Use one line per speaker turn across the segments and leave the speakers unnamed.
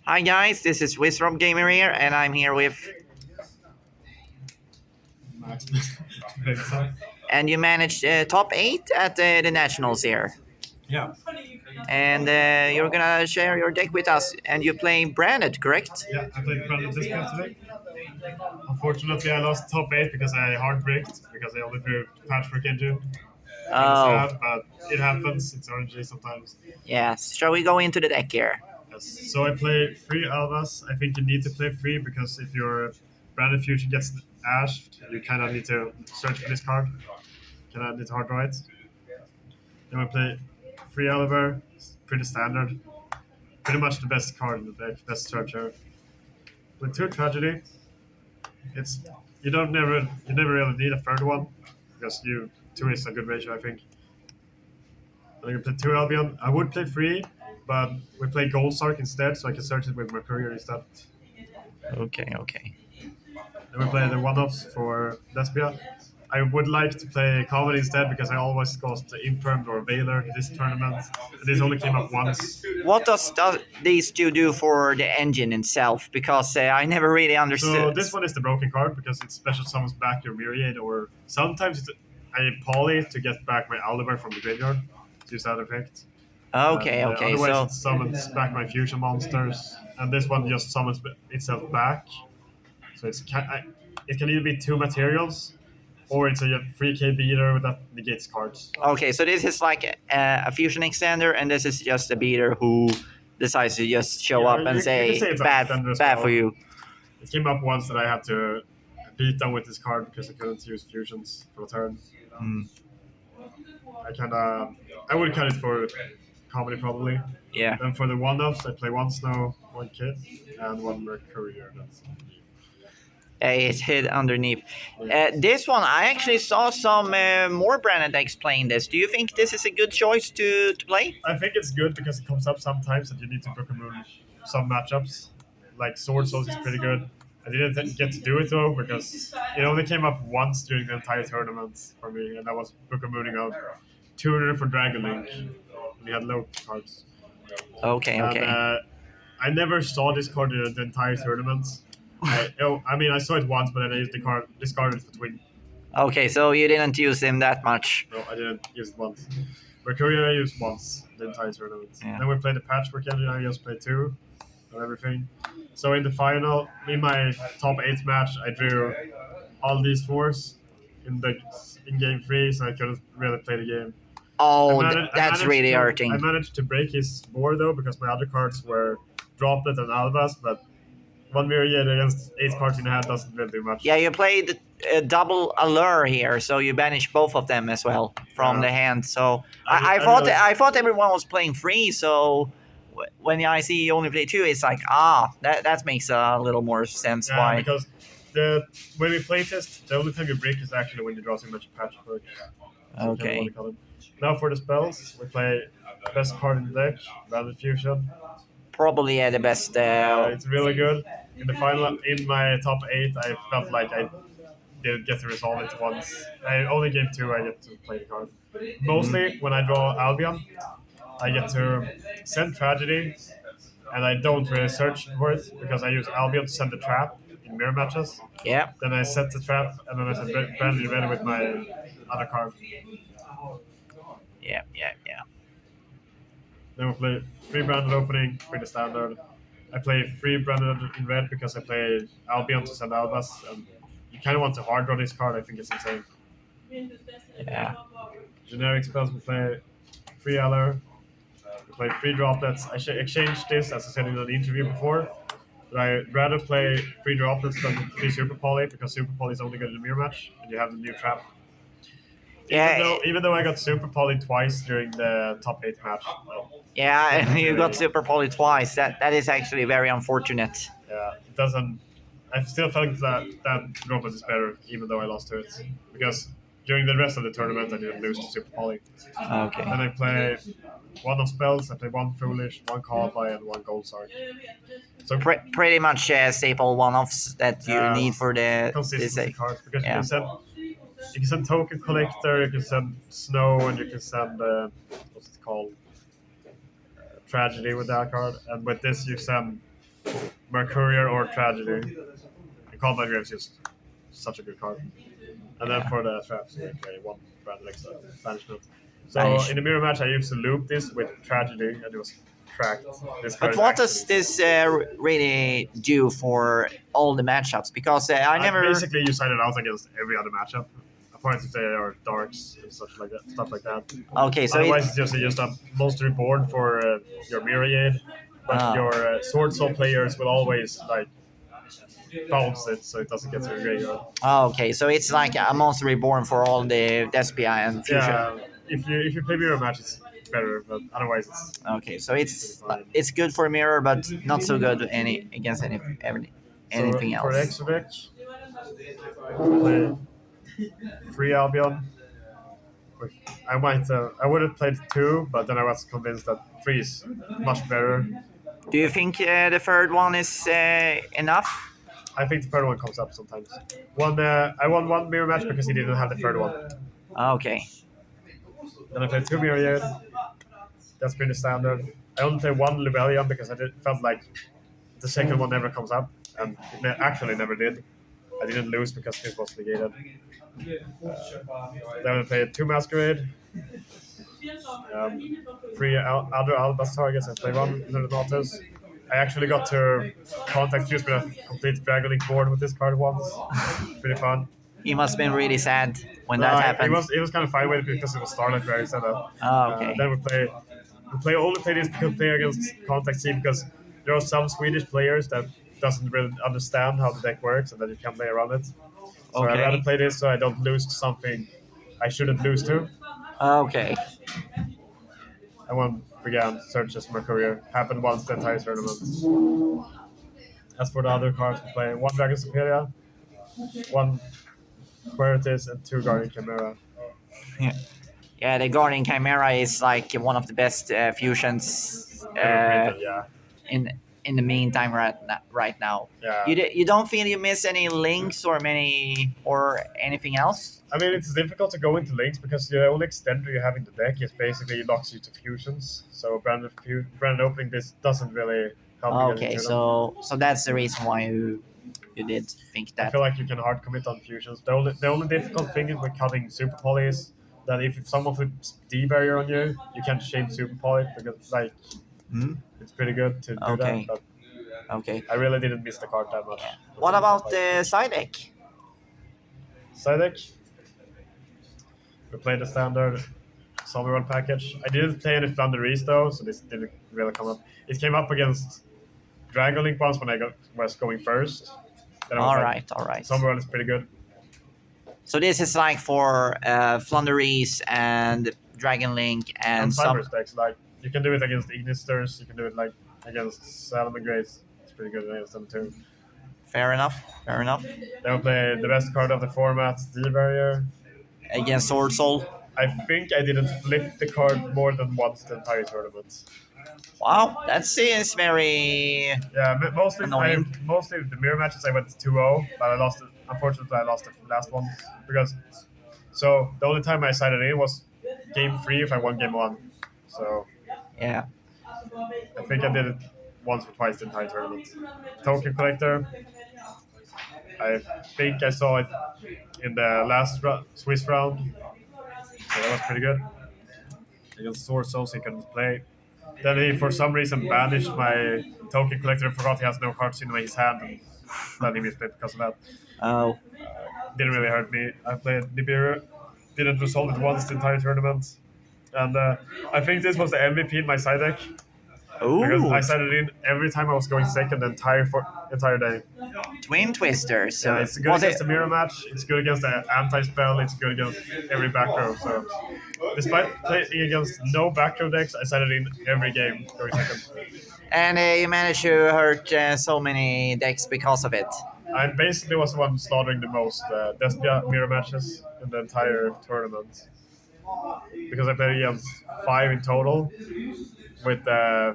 Hi guys, this is Wisrom Gamer here, and I'm here with.
Max Bengtsson.
And you managed top eight at the nationals here,
Yeah,
and you're gonna share your deck with us, and you play branded, correct?
yeah. I played Brandon Discount today. Unfortunately, I lost top eight because I hard braked because I only drew patchwork engine. Kind of
Oh,
sad, but it happens. It's RNG sometimes.
yes. Shall we go into the deck here?
Yes. So I play free Alvas. I think you need to play free because if your Branded Fusion gets ashed, you kind of need to search for this card. Kind of need to hard draw it. Then we play free Oliver. Pretty standard. Pretty much the best card in the deck. Best searcher. With two tragedy, it's you never really need a third one because you two is a good ratio, I think. I think I play two Albion. I would play three, but we play Gold Sark instead, so I can search it with Mercurial instead.
Okay, okay.
Then we play the one-offs for Despia. I would like to play Comedy instead because I always got the Imperm or Valor this tournament. And this only came up once.
What does these two do for the engine itself? Because I never really
So
understood.
this one is the broken card because it special summons back your Myriad, or sometimes I poly to get back my Aldebar from the graveyard to use that effect.
Okay,
And
okay.
otherwise,
So
it summons back my fusion monsters, and this one just summons itself back. So it can either be two materials, or it's a 3K beater that negates cards.
okay, so this is like a fusion extender, and this is just a beater who decides to just show
Yeah,
up and
you can
say
say it's a
bad,
extender as
bad
well.
for you.
It came up once that I had to beat them with this card because I couldn't use fusions for a turn.
Hmm.
I would cut it for comedy probably.
Yeah.
Then for the one-offs, I play one Snow, one Kid, and one Mercurial. That's
It's hid underneath. This one, I actually saw some more branded explain this. Do you think this is a good choice to play?
I think it's good because it comes up sometimes that you need to book a moon some matchups. Like Sword Souls is pretty good. I didn't get to do it though because it only came up once during the entire tournament for me, and that was book a mooning out 200 for Dragon Link. We had low cards.
Okay,
And
okay.
I never saw this card in the entire tournament. I mean, I saw it once, but then I used the card discarded for twin.
Okay, so you didn't use him that much.
No, I didn't use it once. Mercurial I used once the entire tournament.
Yeah.
Then we played the patchwork engine. I just played two and everything. So in the final, in my top eight match, I drew all these fours in game three, so I couldn't really play the game.
Oh,
I
that's
managed
really
to, I
hurting.
managed to break his board though because my other cards were Droplet and Albas, but one Myriad against eight cards in hand doesn't really do much.
Yeah, you played double allure here, so you banished both of them as well from
Yeah.
the hand. So
I really-
I thought everyone was playing free. So when I see you only play two, it's like that makes a little more sense.
Yeah,
Why?
because when we play test, the only time you break is actually when you draw so much patchwork. So
Okay.
Now for the spells, we play best card in the deck, Bandit Fusion.
Probably the best.
It's really good. In the final, in my top eight, I felt like I didn't get to resolve it once. I only game two, I get to play the card. Mostly when I draw Albion, I get to send Tragedy, and I don't really search for it because I use Albion to send the trap in mirror matches.
Yeah.
Then I set the trap, and then I set Brandy ready with my other card.
Yeah. Yeah. Yeah.
Then we play free branded opening, pretty standard. I play free branded in red because I play Albion to send Albas, and you kind of want to hard draw this card. I think it's insane.
Yeah.
Generic spells we play free Aller, we play free droplets. I exchanged this as I said in an interview before. But I'd rather play free droplets than free super poly because super poly is only good in a mirror match, and you have the new trap.
Yeah.
Even though I got super poly twice during the top eight match.
Yeah, you got super poly twice. That is actually very unfortunate.
Yeah, it doesn't. I still think that droplet is better, even though I lost to it, because during the rest of the tournament I didn't lose to super poly.
Okay.
Then I play one of spells. I play one foolish, one call and one gold sark. So
Pretty much staple one-offs that you need for the
consistency cards because
Yeah.
you can send token collector, you can send snow, and you can send what's it called, tragedy with that card. And with this you send Mercurier or Tragedy. And Combat Grave is just such a good card. And then
Yeah.
for the traps, we play one brand extra banishment. So
Banish.
in the mirror match, I used to loop this with Tragedy, and it was cracked. This card
But
is
what does
actually.
this really do for all the matchups? Because I never.
Basically, you sign it out against every other matchup, apart if they are darks and stuff like that.
Okay, so
Otherwise, it's just a monster board for your Myriad, but
Ah.
your Sword Soul players will always like bounce it so it doesn't get to the graveyard.
Okay, so it's like a monster reborn for all the Despia and Fusion.
Yeah, if you play mirror match, it's better, but otherwise
Okay, so
it's
it's
fine.
it's good for mirror, but not so good against
So
anything
for the
else.
extra deck, play free Albion. I would have played two, but then I was convinced that three is much better.
Do you think the third one is enough?
I think the third one comes up sometimes. I won one mirror match because he didn't have the third one.
Okay.
Then I played two Myriad. That's pretty standard. I only played one Rebellion because felt like the second one never comes up, and it actually never did. I didn't lose because it was negated. Then I played two Masquerade, three other Albas targets. I played one Lunatus. I actually got to contact Fuse with a complete Dragon Link board with this card once. Pretty fun.
He must have been really sad when
No,
that
it
happened.
was kind of fine with it because it was Starlight where I said that.
Oh, okay.
Then we only play this because play against Contact C because there are some Swedish players that doesn't really understand how the deck works and that you can play around it. So I'd rather
Okay.
play this so I don't lose to something I shouldn't lose to.
Okay.
I won began searches my career. Happened once the entire tournament. As for the other cards, we play one Dragon Superior, one Queritis, and two Guardian Chimera.
Yeah. Yeah, the Guardian Chimera is like one of the best fusions
Ever printed, yeah.
in the meantime right now.
Yeah.
You don't feel you miss any links or anything else?
I mean, it's difficult to go into links because the only extender you have in the deck is basically locks you to fusions. So brand opening this doesn't really help you get
Okay,
into them.
so that's the reason why you did think
I
that.
feel like you can hard commit on fusions. The only difficult thing with cutting super poly is that if someone puts D barrier on you, you can't shame super poly because like
Hmm?
it's pretty good to do
Okay.
that. But
Okay.
I really didn't miss the card that much.
What about the side deck?
Side deck? We played the standard Zombie World package. I didn't play any Thunderies though, so this didn't really come up. It came up against Dragon Link once when was going first. Then I was like,
All right.
Zombie World is pretty good.
So this is like for Flunderies and Dragon Link
And
and some.
Cyber decks, like you can do it against Ignisters, you can do it like against Salmon Grace. It's pretty good against them too.
Fair enough.
Then we play the best card of the format, D Barrier.
Against Sword Soul.
I think I didn't flip the card more than once the entire tournament.
Wow, that seems very.
Yeah,
Annoying.
mostly the mirror matches I went 2-0, but I lost it. Unfortunately, I lost the last one because. So the only time I sided in was game 3 if I won game 1. So
Yeah.
I think I did it once or twice the entire tournament. Token collector. I think I saw it in the last Swiss round. So that was pretty good. Against Sword Souls, he couldn't play. Then he, for some reason, banished my token collector and forgot he has no cards in his hand. And then he misplayed because of that.
Oh.
Didn't really hurt me. I played Nibiru. Didn't resolve it once the entire tournament. And I think this was the MVP in my side deck. Because I
Ooh.
sided in every time I was going second the entire day.
Twin Twisters. So
Yeah, it's good
was
against
it?
the mirror match. It's good against the anti-spell. It's good against every back row. So, despite playing against no back row decks, I sided in every game going second.
And you managed to hurt so many decks because of it.
I basically was the one slaughtering the most Despia mirror matches in the entire tournament because I played against 5 in total with a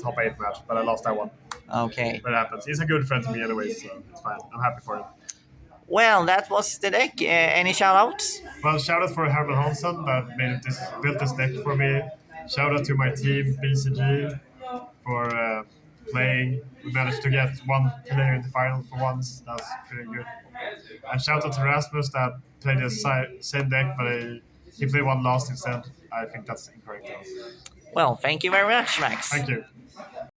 top 8 match, but I lost that one.
Okay.
But it happens. He's a good friend to me anyway, so it's fine. I'm happy for him.
Well, that was the deck. Any shout outs?
Well, shout out for Herman Hansen that built this deck for me. Shout out to my team BCG for playing. We managed to get one player in the final for once. That's pretty good. And shout out to Rasmus that played the same deck, but he played one last instead. I think that's incorrect though.
Well, thank you very much, Max.
Thank you.